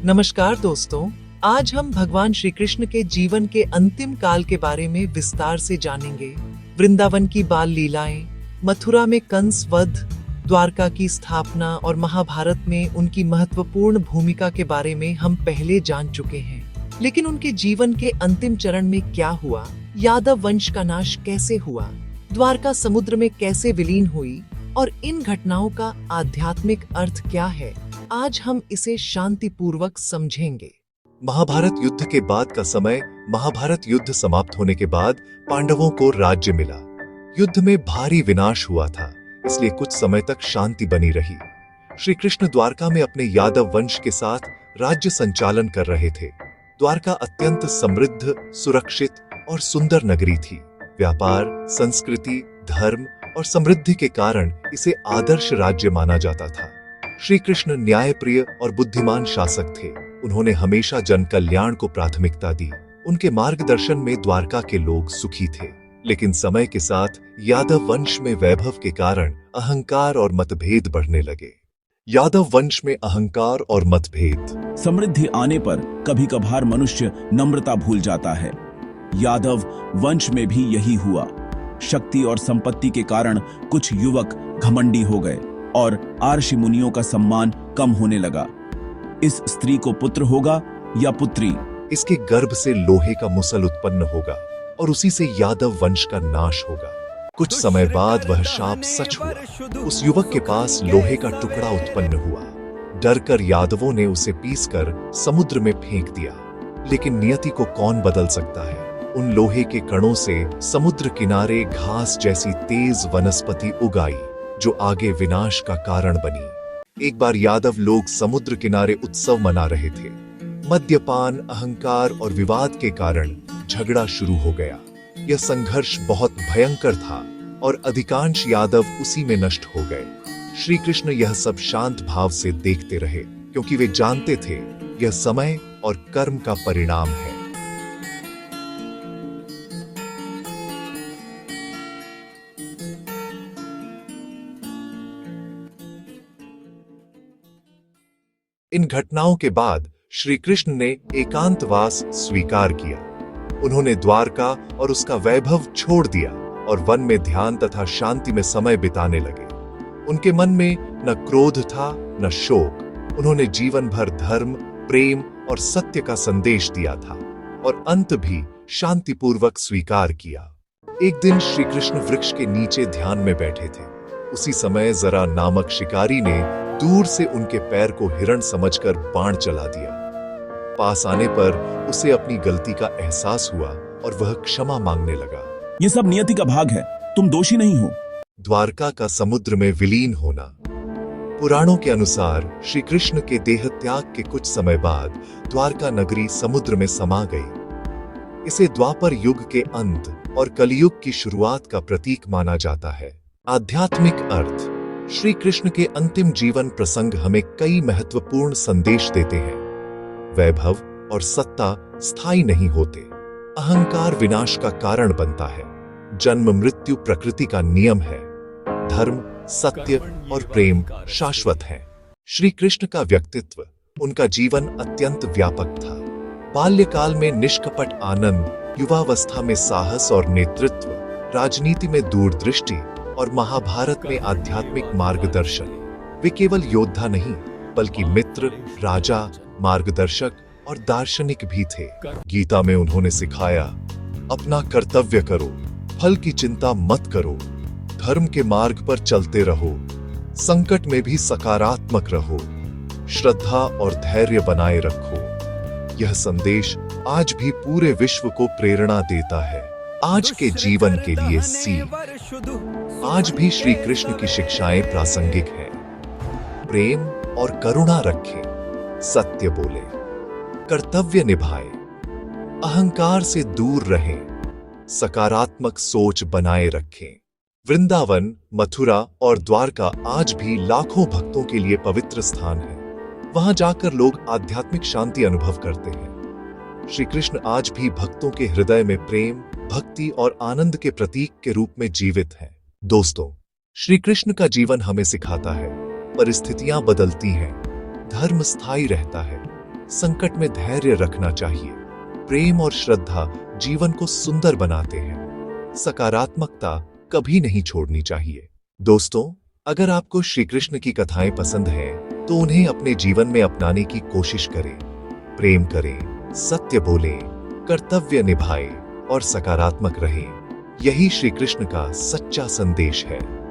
नमस्कार दोस्तों, आज हम भगवान श्री कृष्ण के जीवन के अंतिम काल के बारे में विस्तार से जानेंगे। वृंदावन की बाल लीलाएं, मथुरा में कंस वध, द्वारका की स्थापना और महाभारत में उनकी महत्वपूर्ण भूमिका के बारे में हम पहले जान चुके हैं। लेकिन उनके जीवन के अंतिम चरण में क्या हुआ? यादव वंश का नाश कैसे हुआ? द्वारका समुद्र में कैसे विलीन हुई? और इन घटनाओं का आध्यात्मिक अर्थ क्या है? आज हम इसे शांतिपूर्वक समझेंगे। महाभारत युद्ध के बाद का समय। महाभारत युद्ध समाप्त होने के बाद पांडवों को राज्य मिला। युद्ध में भारी विनाश हुआ था, इसलिए कुछ समय तक शांति बनी रही। श्री कृष्ण द्वारका में अपने यादव वंश के साथ राज्य संचालन कर रहे थे। द्वारका अत्यंत समृद्ध, सुरक्षित और सुंदर नगरी थी। व्यापार, संस्कृति, धर्म और समृद्धि के कारण इसे आदर्श राज्य माना जाता था। श्री कृष्ण न्यायप्रिय और बुद्धिमान शासक थे। उन्होंने हमेशा जन कल्याण को प्राथमिकता दी। उनके मार्गदर्शन में द्वारका के लोग सुखी थे। लेकिन समय के साथ यादव वंश में वैभव के कारण अहंकार और मतभेद बढ़ने लगे। यादव वंश में अहंकार और मतभेद। समृद्धि आने पर कभी कभार मनुष्य नम्रता भूल जाता है। यादव वंश में भी यही हुआ। शक्ति और संपत्ति के कारण कुछ युवक घमंडी हो गए और आर्षि मुनियों का सम्मान कम होने लगा। इस स्त्री को पुत्र होगा या पुत्री? इसके गर्भ से लोहे का मुसल उत्पन्न होगा और उसी से यादव वंश का नाश होगा। कुछ समय बाद वह शाप सच हुआ। उस युवक के पास लोहे का टुकड़ा उत्पन्न हुआ। डरकर यादवों ने उसे पीसकर समुद्र में फेंक दिया। लेकिन नियति को कौन बदल सकता है? उन लोहे के कणों से समुद्र किनारे घास जैसी तेज वनस्पति उगाई, जो आगे विनाश का कारण बनी। एक बार यादव लोग समुद्र किनारे उत्सव मना रहे थे। मद्यपान, अहंकार और विवाद के कारण झगड़ा शुरू हो गया। यह संघर्ष बहुत भयंकर था और अधिकांश यादव उसी में नष्ट हो गए। श्री कृष्ण यह सब शांत भाव से देखते रहे, क्योंकि वे जानते थे यह समय और कर्म का परिणाम है। इन घटनाओं के बाद श्री कृष्ण ने एकांतवास स्वीकार किया। उन्होंने द्वारका और उसका वैभव छोड़ दिया और वन में ध्यान तथा शांति में समय बिताने लगे। उनके मन में न क्रोध था न शोक। उन्होंने जीवन भर धर्म, प्रेम और सत्य का संदेश दिया था और अंत भी शांतिपूर्वक स्वीकार किया। एक दिन श्री कृष्ण वृक्ष के नीचे ध्यान में बैठे थे। उसी समय जरा नामक शिकारी ने दूर से उनके पैर को हिरण समझकर बाण चला दिया। पास आने पर उसे अपनी गलती का एहसास हुआ और वह क्षमा मांगने लगा। ये सब नियति का भाग है, तुम दोषी नहीं हो। द्वारका का समुद्र में विलीन होना। पुराणों के अनुसार श्री कृष्ण के देह त्याग के कुछ समय बाद द्वारका नगरी समुद्र में समा गई। इसे द्वापर युग के अंत और कलयुग की शुरुआत का प्रतीक माना जाता है। आध्यात्मिक अर्थ। श्री कृष्ण के अंतिम जीवन प्रसंग हमें कई महत्वपूर्ण संदेश देते हैं। वैभव और सत्ता स्थायी नहीं होते। अहंकार विनाश का कारण बनता है। जन्म मृत्यु प्रकृति का नियम है। धर्म, सत्य और प्रेम शाश्वत है। श्री कृष्ण का व्यक्तित्व, उनका जीवन अत्यंत व्यापक था। बाल्यकाल में निष्कपट आनंद, युवावस्था में साहस और नेतृत्व, राजनीति में दूरदृष्टि और महाभारत में आध्यात्मिक मार्गदर्शन। वे केवल योद्धा नहीं, बल्कि मित्र, राजा, मार्गदर्शक और दार्शनिक भी थे। गीता में उन्होंने सिखाया, अपना कर्तव्य करो, फल की चिंता मत करो, धर्म के मार्ग पर चलते रहो, संकट में भी सकारात्मक रहो, श्रद्धा और धैर्य बनाए रखो। यह संदेश आज भी पूरे विश्व को प्रेरणा देता है। आज के जीवन के लिए सीख। आज भी श्री कृष्ण की शिक्षाएं प्रासंगिक हैं। प्रेम और करुणा रखें, सत्य बोले, कर्तव्य निभाए, अहंकार से दूर रहें, सकारात्मक सोच बनाए रखें। वृंदावन, मथुरा और द्वारका आज भी लाखों भक्तों के लिए पवित्र स्थान है। वहां जाकर लोग आध्यात्मिक शांति अनुभव करते हैं। श्री कृष्ण आज भी भक्तों के हृदय में प्रेम, भक्ति और आनंद के प्रतीक के रूप में जीवित हैं। दोस्तों, श्री कृष्ण का जीवन हमें सिखाता है, परिस्थितियां बदलती हैं, धर्म स्थायी रहता है, संकट में धैर्य रखना चाहिए। प्रेम और श्रद्धा जीवन को सुंदर बनाते हैं। सकारात्मकता कभी नहीं छोड़नी चाहिए। दोस्तों, अगर आपको श्री कृष्ण की कथाएं पसंद हैं, तो उन्हें अपने जीवन में अपनाने की कोशिश करें। प्रेम करें, सत्य बोलें, कर्तव्य निभाएं और सकारात्मक रहें। यही श्री कृष्ण का सच्चा संदेश है।